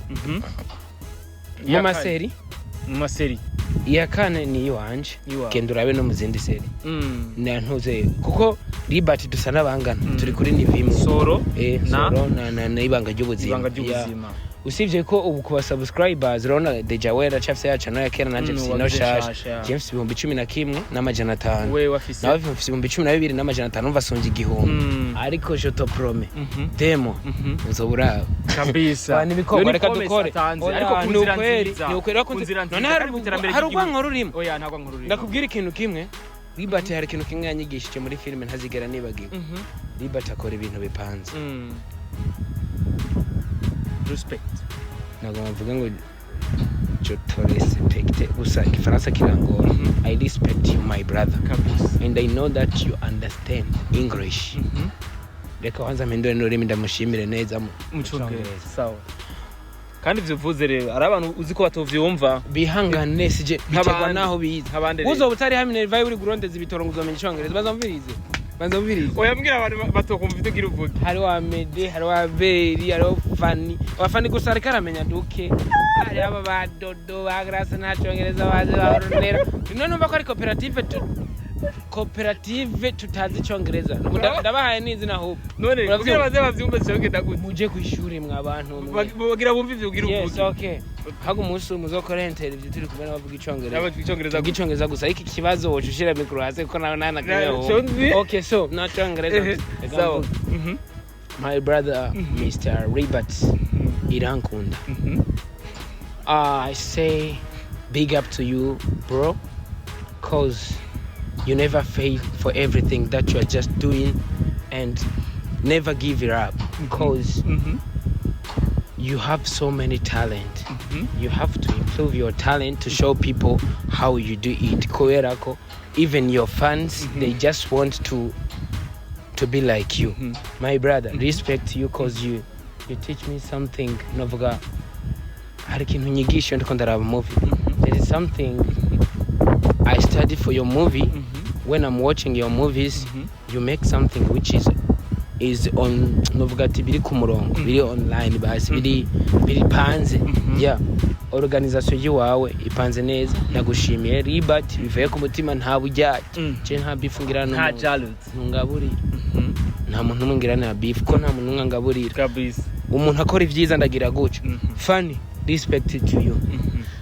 mu maseri iya kane ni iwanje genda urabe no mu zindi seri ntuze kuko Liberty dusa nabangana turi kuri nivimu soro na ibanga ry'ubuzima usibye ko ubu kuba subscribers rona deja wera chafse ya channel ya kera na James no shasha James 11 n'amajana 5 we wafise nawe 12 n'amajana 5 umva sonje igihumbi ariko je to prome demo uzobura kabisa nibikogwa reka dukore ariko kunzira nziza ni ukwera kunzira none hari ugwanko rurimo oya nta gwanko rurimo ndakubwira ikintu kimwe Liberty hari ikintu kimwe yanyigishije muri filime ntazigera nibagiwe Liberty akora ibintu bipanze respect nagomba mvuga ngo je te respecte gusa igifaransa kirangora I respect you my brother and I know that you understand English reka wanza mpindure n'ururimi ndamushimire neza mu cyongereza sawa kandi vyuvuze rero ari abantu uzi ko batovyumva bihangane sije bitegwa naho biza uzo butari hamwe vibe uri gurondeza ibitoro nguzomenya icyongereza bazamvirize oyambwira abantu batokumva ivyo gira uvuga hari wa Amedé hari wa Abel hari wa Fanny gusa ariko aramenya duke hari aba badodo bagrasa na cyongereza baje baronera none numva ko ari cooperative tutazi cyongereza ndabahaye nizi na hope none kugira baze bavyumva cyongenda gute muje kwishuri mwa abantu bagira bumva ivyo gira uvuga yes okay hago umunsi muzokora interview turi kumwe n'abavuga icyongereza gusa iki kibazo wocushira mikro hasi ko nawe nanakeho okay so na cyongereza so my brother Mr. Liberty irankunda I say big up to you bro cause you never fail for everything that you are just doing and never give it up because you have so many talent you have to improve your talent to show people how you do it koerako even your fans they just want to be like you my brother respect you cause you teach me something novuga hari kintu nyigisho ndiko ndaraba movie there is something I study for your movie when I'm watching your movies you make something which is on novuga ati biri ku murongo biri online basi biri panze yeah organisation yiwawe ipanze neza nagushimiye Liberty bivuye ku mutima nta bujyaje je nta bifungirana nta jalute ntungaburi nta muntu nungirana beef ko nta muntu ngangaburira kabisa umuntu akora ivyiza ndagira guca Fanny respect to you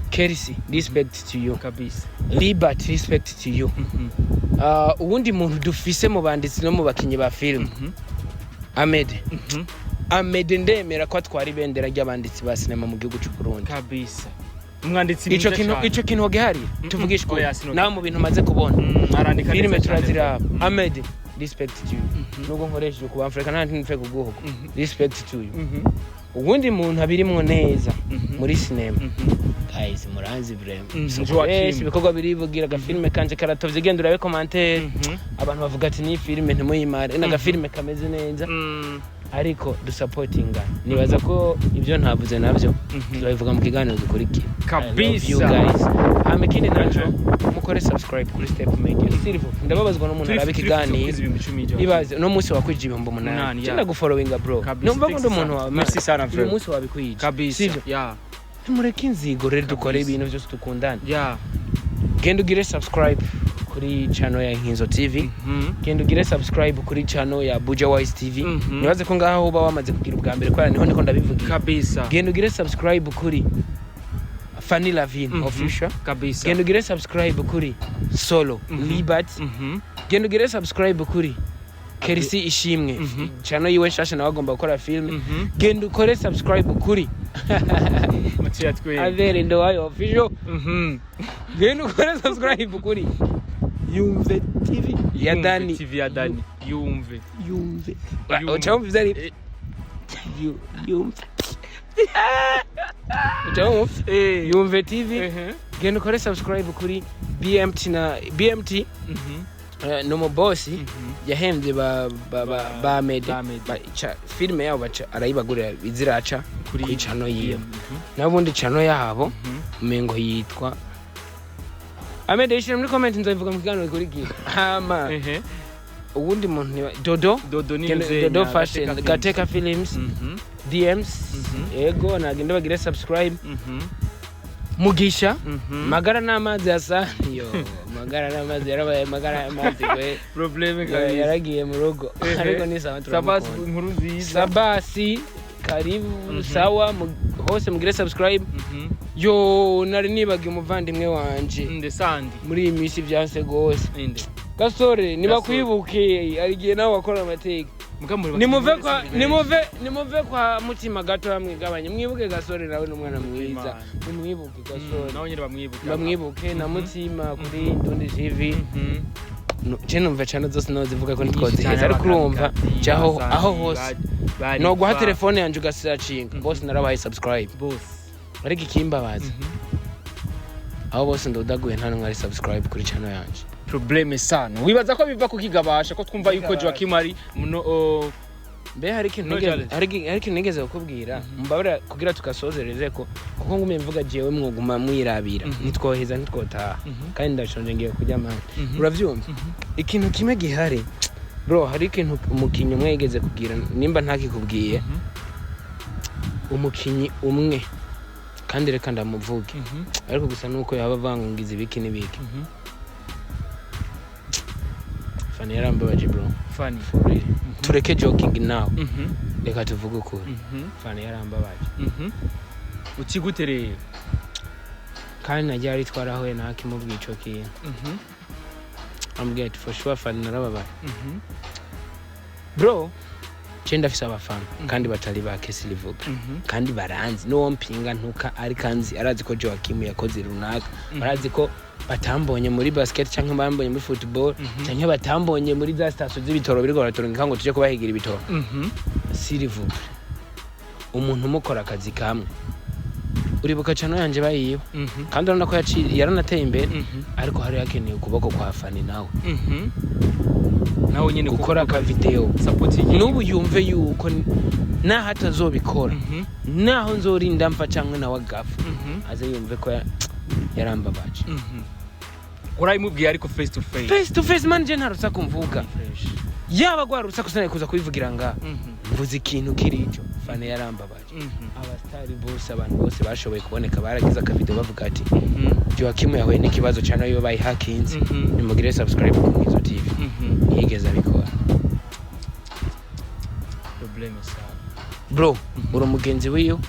Kerisi respect to you kabisa Liberty respect to you ubundi muntu dufise mu banditsi no mu bakinyi ba film Amedé ndemera ko atwara ibendera ry'abanditsi ba cinema mu gihugu cy'u Burundi kabisa umwanditsi ico kintu gihari tuvugishwe nawe mu bintu maze kubona filime turazira Amedé respect to you nugo nkoresheje ku Afrika nta ntinfe kuguhuko respect to you ubundi muntu abirimwo neza muri cinema guys muranzi vraiment ibikorwa birivugira ga filme kanje karatovye genda urabe commentaire abantu bavuga ati ni filme ntimuyimare na ga filme kameze neza ariko du supportinga nibaza ko ibyo ntavuze navyo tuzabivuga mu kiganiro gikurikira kabisa you guys amekine nacho mukore subscribe kuri Step Media silvo ndababazwa no muntu arabe ikiganiro ibaze no munsi wakwije 800 cyenda gufollowinga bro numva ko ndo muntu wa merci sana bro munsi wabikwije kabisa yeah tumureke inzigo rero dukore ibintu byose tukundana yeah genda ugire subscribe kuri channel ya Nkinzo TV. Genda ugire subscribe kuri channel ya Buja Wise TV. Nibaze ko ngaho uba wamaze kugira ubwa mbere kwa niho ndabivuga kabisa. Genda ugire subscribe kuri Fanny Lavine official kabisa. Genda ugire subscribe kuri Solo Liberty. Genda ugire subscribe kuri Kerisi Ishimwe channel yiwe shasha nawe agomba gukora film. Genda ukore subscribe kuri Abel ndo wayo official. Genda ukore subscribe kuri Yumve TV ya Dani. TV ya Dani. Yumve. Uchamva bizari. Yumve. Yumve TV. Genda ukore subscribe kuri BMT. Nomo boss yahembye ba Amedé filme yabo arayibagurira iziraca kuri channel yiyo. Nabundi channel yabo mengo yitwa Amedé. Shira muri comment nzovuga mu kiganiro kuri gihe hama ubundi muntu Dodo fashion gateka films DMs ego nagenda bagire subscribe. Mugisha magara n'amazi asa yo magara n'amazi yarabaye magara y'amazi kwe problem yaragiye mu rugo ariko ni sawa Sabasi inkuru nziza. Sabasi karibu sawa hose mugire subscribe. Yo nari nibagiye umuvandimwe wanje ndesandi muri iyi minsi byanse gose gasore niba kwibuke arigiye nawe wakora amateka nimuve kwa mutima gato hamwe gabanye mwibuke gasore nawe n'umwana mwiza mwibuke gasore nawe nyine bamwibuke na mutima kuri Ndundi TV. Je numva cyane zose no zivuga ko nitkoziheza ariko urumva cyaho aho hose no guha telefone yanje ugasiracinga bose narabaye subscribe bose ariko ikimbabaza aho bose ndodaguye nta n'umwe ari subscribe kuri channel yanje. Probleme sana wibaza ko biva kukigabasha ko twumva yuko Joachim ari mbe hari ikintu nigeze kukubwira mbabara kugira tukasozereze ko kuko ngume mvuga jewe mwoguma mwirabira nitwoheza nitwotaha kandi ndashonje ngiye kujya amahanga. Uravyumva ikintu kimwe gihari bro, hari ikintu umukinyi umwe yigeze kugira nimba ntakikubwiye umukinyi umwe kandi reka ndamuvuge ariko gusa nuko yaba vangungiza ibiki n'ibiki. Fanny yarambabaje bro. Fanny for real. Tureke joking now. Reka tuvuge ukuri. Fanny yarambabaje. Ukigutereye kandi najyari twarahoye nakimubwiye ico kintu. Ambwiye for sure Fanny narababaye. Bro Chenda fisa abafana kandi batari ba kesi livuga kandi baranzi no mpinga ntuka ari kanzi arazi ko Joachim yakoze runaka barazi ko batambonye muri basket canke bambonye muri football canke batambonye muri za station z'ibitoro biriko baratorunga ngo tuje kubahigira ibitoro. Silivuga umuntu mukora akazi kamwe uribuka channel yanje bayiba kandi urabona ko yaranateye imbere ariko hari yakeneye ukuboko kwa Fanny nawe nawe nyine gukora ka video support n'ubu yumve yuko naho atazobikora naho nzorinda mfa canke nawe agafa aze yumve ko yarambabaje. urayimubwiye ariko face to face man je ntarutsa kumvuga yaba gwarutsa kusana kuza kubivugira nga mvuze ikintu kirico Fanny yarambabaje. Abastari bose abantu bose bashoboye kuboneka baragize aka video bavuga ati Joachim yahuye n'ikibazo cyane yo bayi hackinze nimugire subscribe ku Nkinzo TV. Yigeze abikora probleme sana bro uri umugenzi wiyo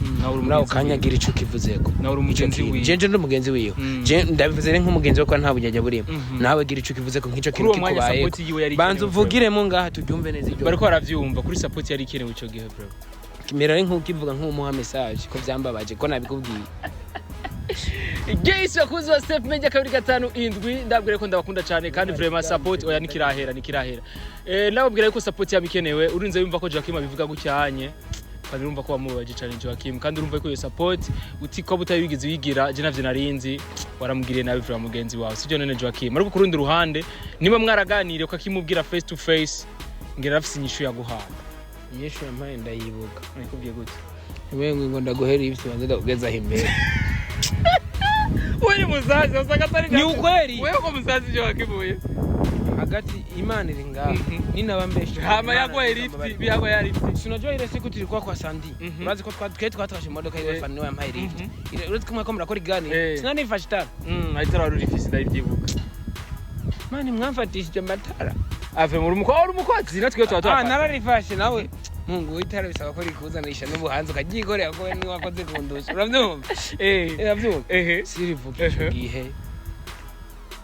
nawe kanyagira ico kivuzeko nawe uri umugenzi wiyo je ndo umugenzi wiyo je ndabivuze nk'umugenzi wako nta bujyaje burimo nawe gira ico kivuzeko nk'ico kintu kikubaye banza uvugiremo ngaha tubyumve neza ibyo bariko baravyumva kuri support yari ikenewe ico gihe bro kimera nk'ukivuga nk'umuha message ko byambabaje ko nabikubwiye. Guys bakuzi wa Step Media 257 ndabwire ko ndabakunda cyane kandi vraiment support oya nikirahera nababwira yuko support yabikenewe urinze yumva ko Joachim abivuga gucyanye kandi urumva ko wamubaje cyane Joachim kandi urumva ko iyo support uti ko butabigize wigira je navyo narinzi waramugiriye nabi vra mugenzi wawe sivyo none Joachim ariko kurundi ruhande niba mwaraganiriye ko akimubwira face to face ngira afise inyishu yaguhana inyishu yampaye ndayibuka nikubwiye gute wewe ngo ndaguhera ibisi banze ndakugeza imbere wewe muzazi usanga atari ni ukweli wewe ko muzazi Joachim hagati imana iri ngaho ninabambeshe hama yagoye lift bihago ya lift sinajua ile siku tulikuwa kwa Sandi urazi ko twatwashe imodoka yiwe Fanny niwe yampaye lift urazi kumwe ko murakora igani sinanifashe itara ahitara wari Ufise ndabyibuka mani mwamfatishije amatara ave muri umukozi natwe twatwa nararifashe nawe mungu itara bisaba ko rikuzanisha n'ubuhanzi ukagikorera ko ni wakoze kundusha urabyumva urabyumva sirivuga igihe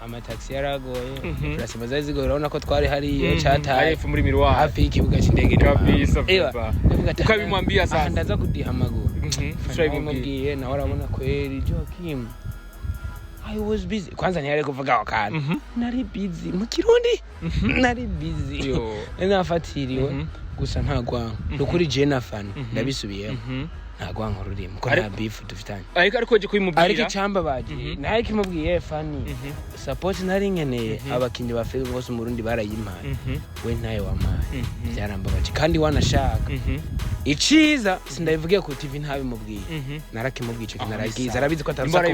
amataxi yaragoye turasema zari zigoye urabona ko twari hariyo cyataye muri miroir hafi y'ikibuga cy'indege kabisa ukabimwambia sasa ndaza kudiha amaguru mubwiye nawe urabona kweri Joachim I was busy kwanza ntiyari kuvuga wakana nari busy mu kirundi nari busy nafatiriwe gusa ntagwanko nukuri je na Fanny ndabisubiyeho ntagwanko rurimo ko nta beef dufitanye ariko je kubimubwira ariko cyamba bagiye naye kimubwiye Fanny support nari nkeneye abakinyi ba film bose mu Burundi barayimpaye we ntaye wamaye byarambabaje kandi wanashaka iciza sindabivugiye ku TV ntabimubwiye narakimubwiye cyo naragize arabizi ko atarusa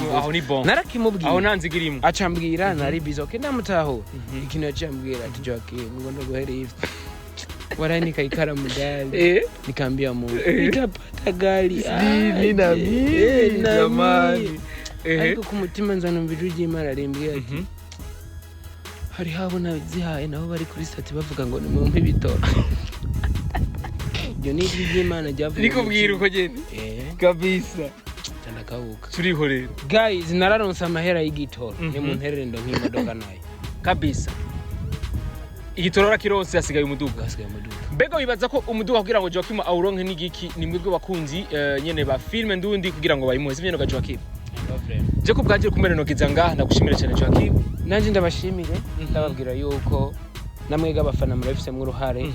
narakimubwiye aho nanzigirimo acambwira nari bizo okay ndamutaho ikintu yacambwira ati Joachim ngondo guhereye waranika ikaramu gari nikaambia Mungu nikapata gari ni jamani ariko ku mutima nzanumvira ujimara arembye ati hari habona zihaye nabo bari kuri stat bavuga ngo ni mu mpibitoro yo ni ijimana javuga nikubwira uko gene kabisa ndakabuka turiho rero guys nararonsa amahera y'igitoro ni mu ntererendo nk'imodoka nayo kabisa igitorora kironse asigaye umuduga mbega wibaza ko umuduga kugira ngo Joachim awuronke n'igiki nimwe bwo bakunzi nyene ba film ndundi kugira ngo bayimuze ibyo ga Joachim je ko bwaje kumerenokiza ngaha ndagushimira cyane Joachim nanje ndabashimire ndababwira yuko namwega abafana murafise mu ruhare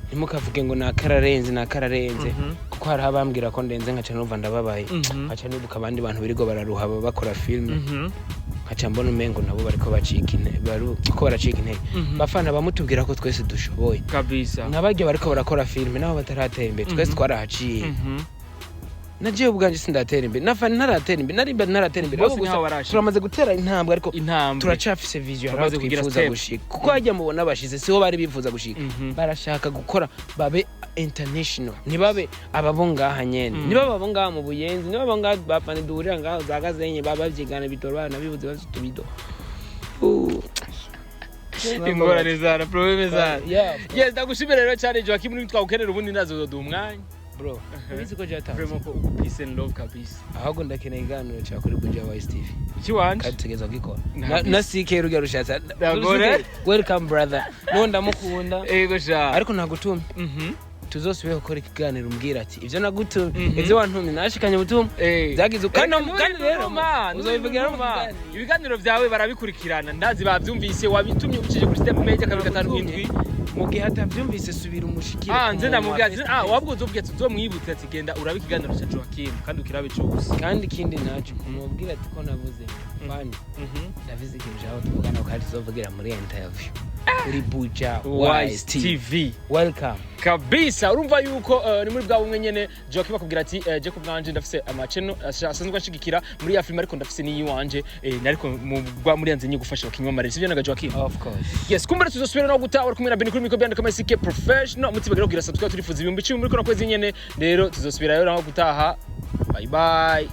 ntimukavuge ngo nakararenze kuko hari abambwira ko ndenze nkaca numva ndababaye aca nibuka abandi bantu birigo bararuha bakora film aca mbona umengo nabo bariko bacika intege bafana bamutubwira ko twese dushoboye kabisa nabajye bariko barakora film nabo bataratera imbere twese twarahaciye naje ubwanje sindatera imbere nafana naratera imbere naratera imbere turamaze gutera intambwe ariko turacafise vision aho twifuza gushika kuko hajya mubona abashize siho bari bifuza gushika barashaka gukora babe international nibabe ababo ngaha nyene nibabe abo ngaha mu Buyenzi nibabe abo ngaha bafana duhurira ngaho zagazenye babavyigana bitoro bana bibuze bafitubido ingorane zara probleme zara yes ndagushimira rero cyane Joachim ni twawukenera ubundi nazo umwanya bro bizi ko jata vraiment ko peace and love kabisa ahubwo ndakeneye iganiro cya kuri Buja Wise TV kiwanje kategeza gikora na sike rugya rushatsa welcome brother no ndamukunda ego sha ariko nagutumye tuzosubira gukora ikiganiro umbwira ati ivyo nagutumye ivyo wantumye nashikanye butumye zagize kandi rero uzobivugira mu ibiganiro byawe barabikurikirana ndazi bavyumvise wabitumye ucije kuri step media 257 mu gihe atavyumvise subira umushikire nze ndamubwiye wabwo uzobwiye tuzomwibutse ati genda urabe ikiganiro cya Joachim kandi ukirabe cyose kandi kindi nacu kumubwira ati ko navuze Fanny ndavize ikintu cyaho tuvugana kandi tuzovugira muri interview kuri Buja Wise TV welcome kabisa urumva yuko ni muri bwa bumwe nyene Joachim akubwira ati je ku bwanje ndafise amacheno asanzwe ashigikira muri ya film ariko ndafise ni yiwanje nariko muri yanze nyi gufasha bakinywa amaresi byo naga Joachim of course yes kumbere tuzosubira no gutaha kumwe na Beni kuri micro kama sike professional mutibagera kugira subscribe turifuza ibihumbi 10 muri kono kwezi nyene rero tuzosubira rero no gutaha bye bye